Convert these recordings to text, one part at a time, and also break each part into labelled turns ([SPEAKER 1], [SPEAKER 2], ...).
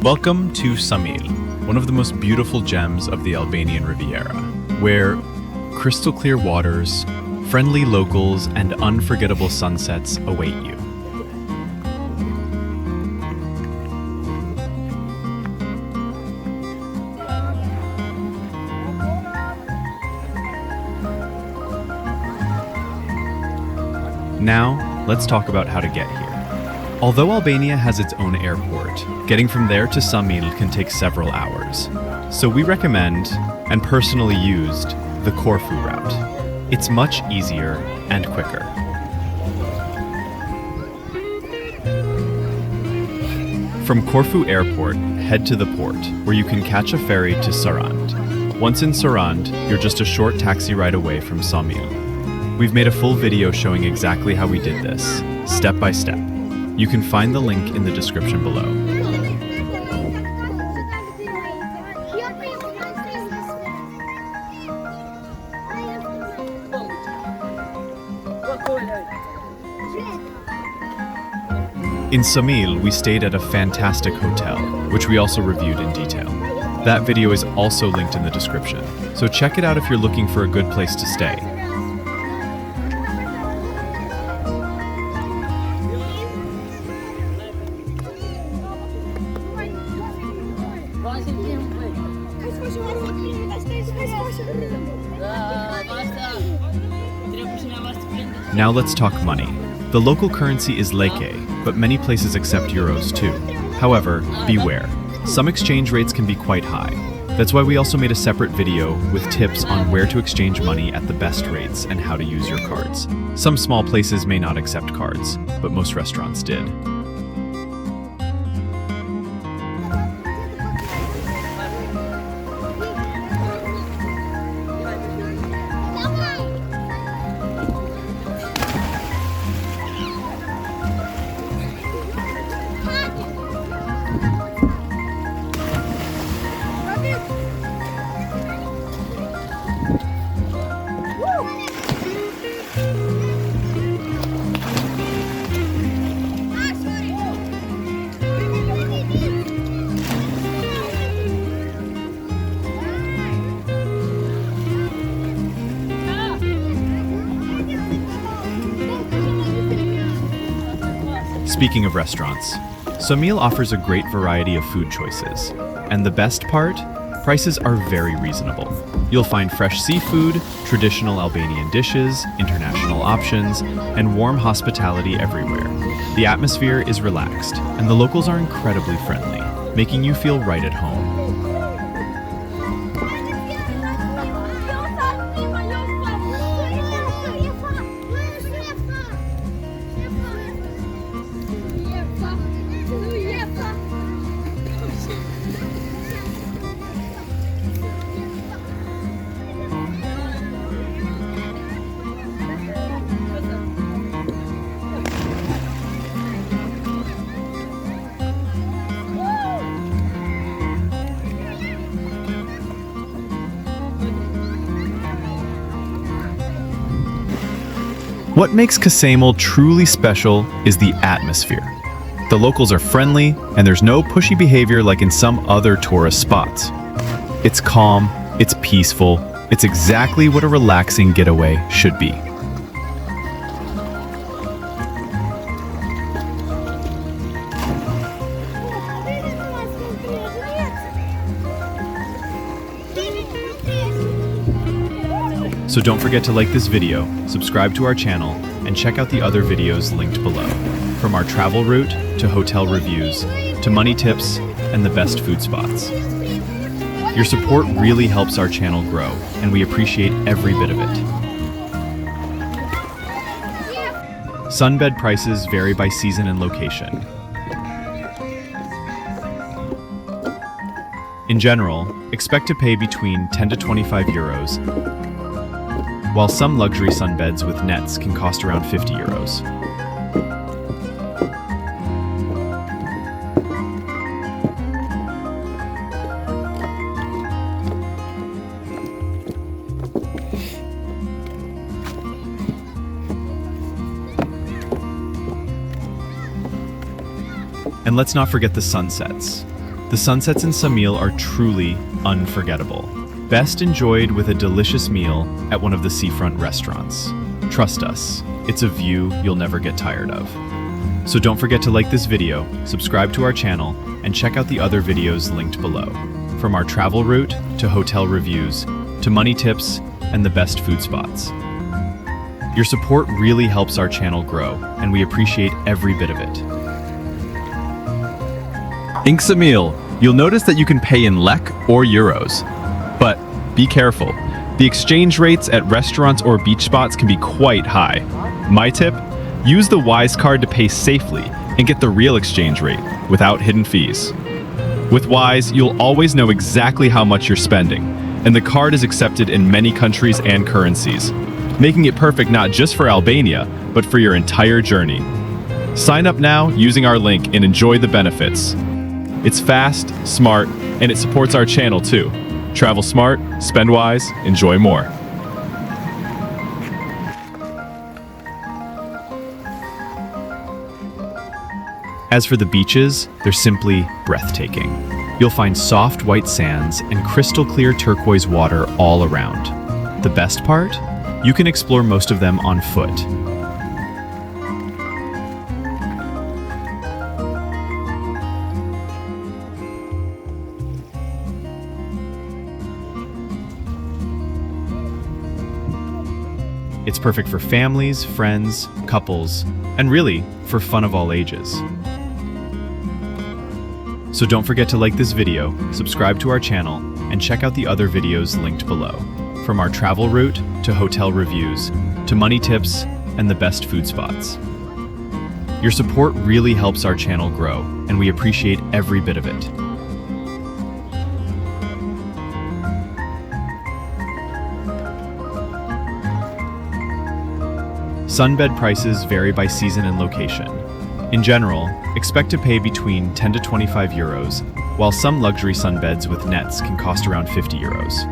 [SPEAKER 1] Welcome to KSAMIL, one of the most beautiful gems of the Albanian Riviera, where crystal clear waters, friendly locals, and unforgettable sunsets await you. Now, let's talk about how to get here. Although Albania has its own airport, getting from there to KSAMIL can take several hours. So we recommend, and personally used, the Corfu route. It's much easier and quicker. From Corfu Airport, head to the port, where you can catch a ferry to Sarand. Once in Sarand, you're just a short taxi ride away from KSAMIL. We've made a full video showing exactly how we did this, step by step. You can find the link in the description below. In KSAMIL, we stayed at a fantastic hotel, which we also reviewed in detail. That video is also linked in the description, so check it out if you're looking for a good place to stay. Now let's talk money. The local currency is leke, but many places accept euros too. However, beware. Some exchange rates can be quite high. That's why we also made a separate video with tips on where to exchange money at the best rates and how to use your cards. Some small places may not accept cards, but most restaurants did. Speaking of restaurants, KSAMIL offers a great variety of food choices. And the best part? Prices are very reasonable. You'll find fresh seafood, traditional Albanian dishes, international options, and warm hospitality everywhere. The atmosphere is relaxed, and the locals are incredibly friendly, making you feel right at home. What makes KSAMIL truly special is the atmosphere. The locals are friendly, and there's no pushy behavior like in some other tourist spots. It's calm, it's peaceful, it's exactly what a relaxing getaway should be. So don't forget to like this video, subscribe to our channel, and check out the other videos linked below. From our travel route, to hotel reviews, to money tips, and the best food spots. Your support really helps our channel grow, and we appreciate every bit of it. Sunbed prices vary by season and location. In general, expect to pay between 10 to 25 euros, while some luxury sunbeds with nets can cost around 50 euros. And let's not forget the sunsets. The sunsets in KSAMIL are truly unforgettable. Best enjoyed with a delicious meal at one of the seafront restaurants. Trust us, it's a view you'll never get tired of. So don't forget to like this video, subscribe to our channel, and check out the other videos linked below. From our travel route, to hotel reviews, to money tips, and the best food spots. Your support really helps our channel grow, and we appreciate every bit of it.
[SPEAKER 2] In KSAMIL, you'll notice that you can pay in lek or euros. But be careful. The exchange rates at restaurants or beach spots can be quite high. My tip? Use the Wise card to pay safely and get the real exchange rate without hidden fees. With Wise, you'll always know exactly how much you're spending, and the card is accepted in many countries and currencies, making it perfect not just for Albania, but for your entire journey. Sign up now using our link and enjoy the benefits. It's fast, smart, and it supports our channel too. Travel smart, spend wise, enjoy more.
[SPEAKER 1] As for the beaches, they're simply breathtaking. You'll find soft white sands and crystal clear turquoise water all around. The best part? You can explore most of them on foot. It's perfect for families, friends, couples, and really, for fun of all ages. So don't forget to like this video, subscribe to our channel, and check out the other videos linked below. From our travel route, to hotel reviews, to money tips, and the best food spots. Your support really helps our channel grow, and we appreciate every bit of it. Sunbed prices vary by season and location. In general, expect to pay between 10 to 25 euros, while some luxury sunbeds with nets can cost around 50 euros.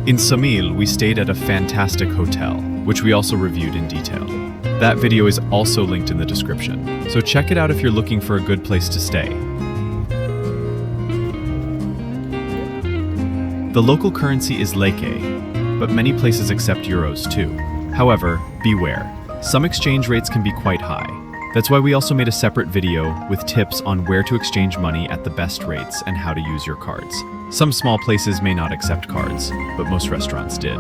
[SPEAKER 1] In KSAMIL, we stayed at a fantastic hotel, which we also reviewed in detail. That video is also linked in the description, so check it out if you're looking for a good place to stay. The local currency is lek, but many places accept euros too. However, beware. Some exchange rates can be quite high. That's why we also made a separate video with tips on where to exchange money at the best rates and how to use your cards. Some small places may not accept cards, but most restaurants did.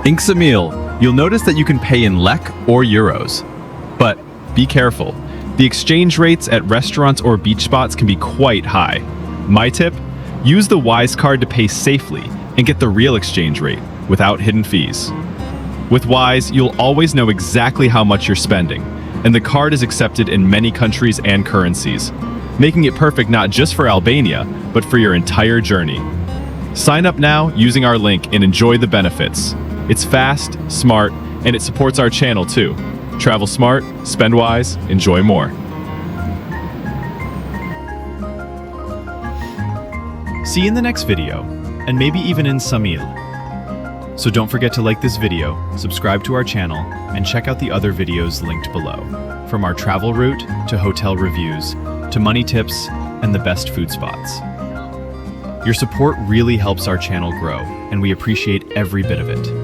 [SPEAKER 2] In KSAMIL, you'll notice that you can pay in lek or euros. But be careful. The exchange rates at restaurants or beach spots can be quite high. My tip? Use the Wise card to pay safely and get the real exchange rate without hidden fees. With Wise, you'll always know exactly how much you're spending, and the card is accepted in many countries and currencies, making it perfect not just for Albania, but for your entire journey. Sign up now using our link and enjoy the benefits. It's fast, smart, and it supports our channel too. Travel smart, spend wise, enjoy more.
[SPEAKER 1] See you in the next video, and maybe even in Samil. So don't forget to like this video, subscribe to our channel, and check out the other videos linked below. From our travel route, to hotel reviews, to money tips, and the best food spots. Your support really helps our channel grow, and we appreciate every bit of it.